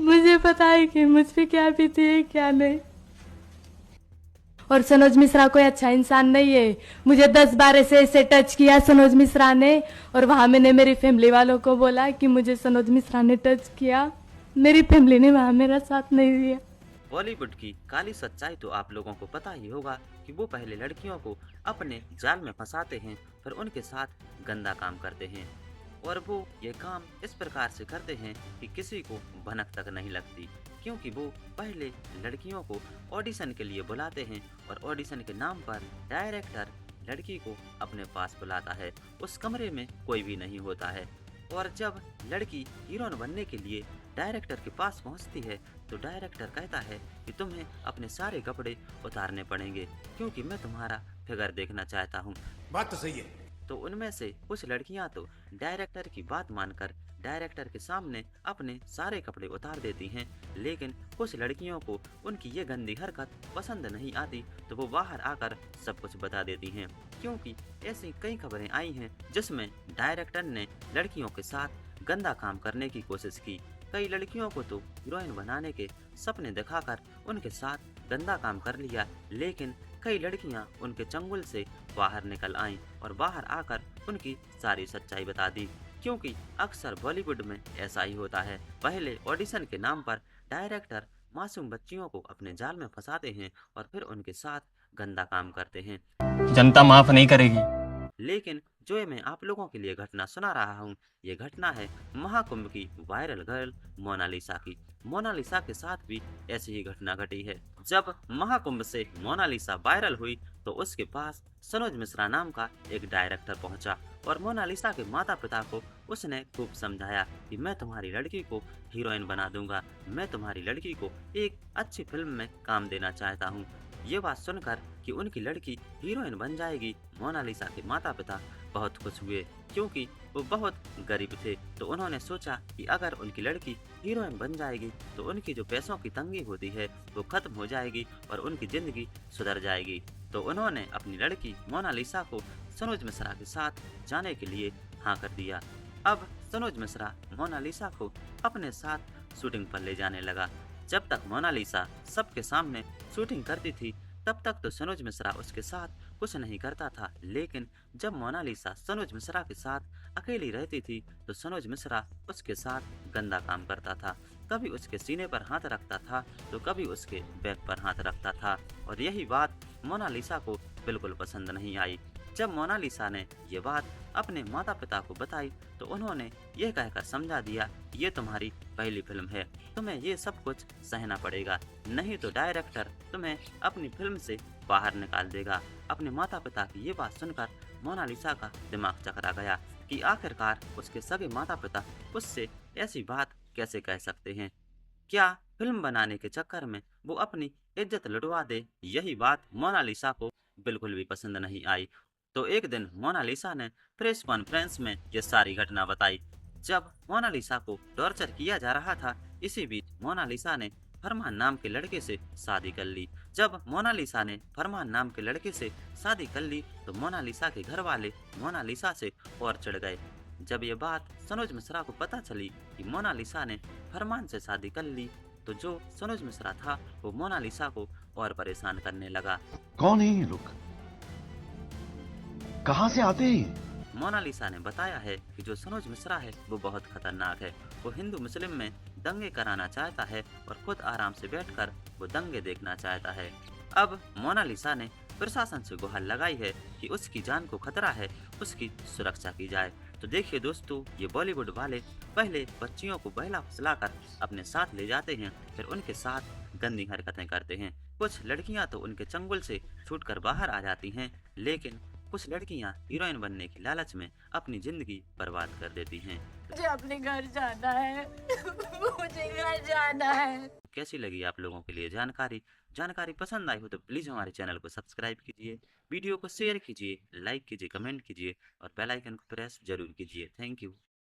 मुझे पता है कि मुझ पे क्या बीती है क्या नहीं। और सनोज मिश्रा कोई अच्छा इंसान नहीं है। मुझे 10 बार ऐसे टच किया सनोज मिश्रा ने, और वहाँ मैंने मेरी फैमिली वालों को बोला कि मुझे सनोज मिश्रा ने टच किया। मेरी फैमिली ने वहाँ मेरा साथ नहीं दिया। बॉलीवुड की काली सच्चाई तो आप लोगों को पता ही होगा कि वो पहले लड़कियों को अपने जाल में फंसाते हैं, फिर उनके साथ गंदा काम करते हैं। और वो ये काम इस प्रकार से करते हैं कि किसी को भनक तक नहीं लगती, क्योंकि वो पहले लड़कियों को ऑडिशन के लिए बुलाते हैं और ऑडिशन के नाम पर डायरेक्टर लड़की को अपने पास बुलाता है। उस कमरे में कोई भी नहीं होता है, और जब लड़की हीरोइन बनने के लिए डायरेक्टर के पास पहुंचती है तो डायरेक्टर कहता है कि तुम्हें अपने सारे कपड़े उतारने पड़ेंगे, क्योंकि मैं तुम्हारा फिगर देखना चाहता हूँ। बात तो सही है। तो उनमें से कुछ लड़कियां तो डायरेक्टर की बात मानकर डायरेक्टर के सामने अपने सारे कपड़े उतार देती हैं, लेकिन कुछ लड़कियों को उनकी ये गंदी हरकत पसंद नहीं आती, तो वो बाहर आकर सब कुछ बता देती हैं। क्योंकि ऐसी कई खबरें आई हैं जिसमें डायरेक्टर ने लड़कियों के साथ गंदा काम करने की कोशिश की। कई लड़कियों को तो हीरोइन बनाने के सपने दिखाकर उनके साथ गंदा काम कर लिया, लेकिन कई लड़कियां उनके चंगुल से बाहर निकल आईं और बाहर आकर उनकी सारी सच्चाई बता दी। क्योंकि अक्सर बॉलीवुड में ऐसा ही होता है, पहले ऑडिशन के नाम पर डायरेक्टर मासूम बच्चियों को अपने जाल में फंसाते हैं और फिर उनके साथ गंदा काम करते हैं। जनता माफ नहीं करेगी। लेकिन जो ये मैं आप लोगों के लिए घटना सुना रहा हूँ, ये घटना है महाकुंभ की वायरल गर्ल मोनालिसा की। मोनालिसा के साथ भी ऐसी ही घटना घटी है। जब महाकुंभ से मोनालिसा वायरल हुई तो उसके पास सनोज मिश्रा नाम का एक डायरेक्टर पहुंचा और मोनालिसा के माता पिता को उसने खूब समझाया कि मैं तुम्हारी लड़की को हीरोइन बना दूंगा, मैं तुम्हारी लड़की को एक अच्छी फिल्म में काम देना चाहता हूँ। ये बात सुनकर कि उनकी लड़की हीरोइन बन जाएगी, मोनालिसा के माता पिता बहुत खुश हुए, क्योंकि वो बहुत गरीब थे। तो उन्होंने सोचा कि अगर उनकी लड़की हीरोइन बन जाएगी तो उनकी जो पैसों की तंगी होती है वो खत्म हो जाएगी और उनकी जिंदगी सुधर जाएगी। तो उन्होंने अपनी लड़की मोनालिसा को सनोज मिश्रा के साथ जाने के लिए हाँ कर दिया। अब सनोज मिश्रा मोनालिसा को अपने साथ शूटिंग पर ले जाने लगा। जब तक मोनालिसा सबके सामने शूटिंग करती थी तब तक तो सनोज मिश्रा उसके साथ कुछ नहीं करता था, लेकिन जब मोनालिसा सनोज मिश्रा के साथ अकेली रहती थी तो सनोज मिश्रा उसके साथ गंदा काम करता था। कभी उसके सीने पर हाथ रखता था तो कभी उसके बैक पर हाथ रखता था, और यही बात मोनालिसा को बिल्कुल पसंद नहीं आई। जब मोनालिसा ने ये बात अपने माता पिता को बताई तो उन्होंने ये कहकर समझा दिया, ये तुम्हारी पहली फिल्म है, तुम्हें ये सब कुछ सहना पड़ेगा, नहीं तो डायरेक्टर तुम्हें अपनी फिल्म से बाहर निकाल देगा। अपने माता पिता की ये बात सुनकर मोनालिसा का दिमाग चकरा गया कि आखिरकार उसके सगे माता पिता उससे ऐसी बात कैसे कह सकते हैं। क्या फिल्म बनाने के चक्कर में वो अपनी इज्जत लुटवा दे? यही बात मोनालिसा को बिल्कुल भी पसंद नहीं आई। तो एक दिन मोनालिसा ने प्रेस कॉन्फ्रेंस में ये सारी घटना बताई। जब मोनालिसा को टॉर्चर किया जा रहा था, इसी बीच मोनालिसा ने फरमान नाम के लड़के से शादी कर ली। जब मोनालिसा ने फरमान नाम के लड़के से शादी कर ली तो मोनालिसा के घर वाले मोनालिसा से और चढ़ गए। जब ये बात सनोज मिश्रा को पता चली कि मोनालिसा ने फरमान से शादी कर ली तो जो सनोज मिश्रा था वो मोनालिसा को और परेशान करने लगा। कौन है ये लोग? कहाँ से आते हैं? मोनालिसा ने बताया है कि जो सनोज मिश्रा है वो बहुत खतरनाक है। वो हिंदू मुस्लिम में दंगे कराना चाहता है और खुद आराम से बैठकर वो दंगे देखना चाहता है। अब मोनालिसा ने प्रशासन से गुहार लगाई है कि उसकी जान को खतरा है, उसकी सुरक्षा की जाए। तो देखिए दोस्तों, ये बॉलीवुड वाले पहले बच्चियों को बहला फुसलाकर अपने साथ ले जाते हैं, फिर उनके साथ गंदी हरकतें करते हैं। कुछ लड़कियां तो उनके चंगुल से छूटकर बाहर आ जाती हैं, लेकिन कुछ लड़कियां हीरोइन बनने की लालच में अपनी जिंदगी बर्बाद कर देती हैं। मुझे अपने घर जाना है। मुझे घर जाना है। कैसी लगी आप लोगों के लिए जानकारी पसंद आई हो तो प्लीज़ हमारे चैनल को सब्सक्राइब कीजिए, वीडियो को शेयर कीजिए, लाइक कीजिए, कमेंट कीजिए और बेल आइकन को प्रेस जरूर कीजिए। Thank you.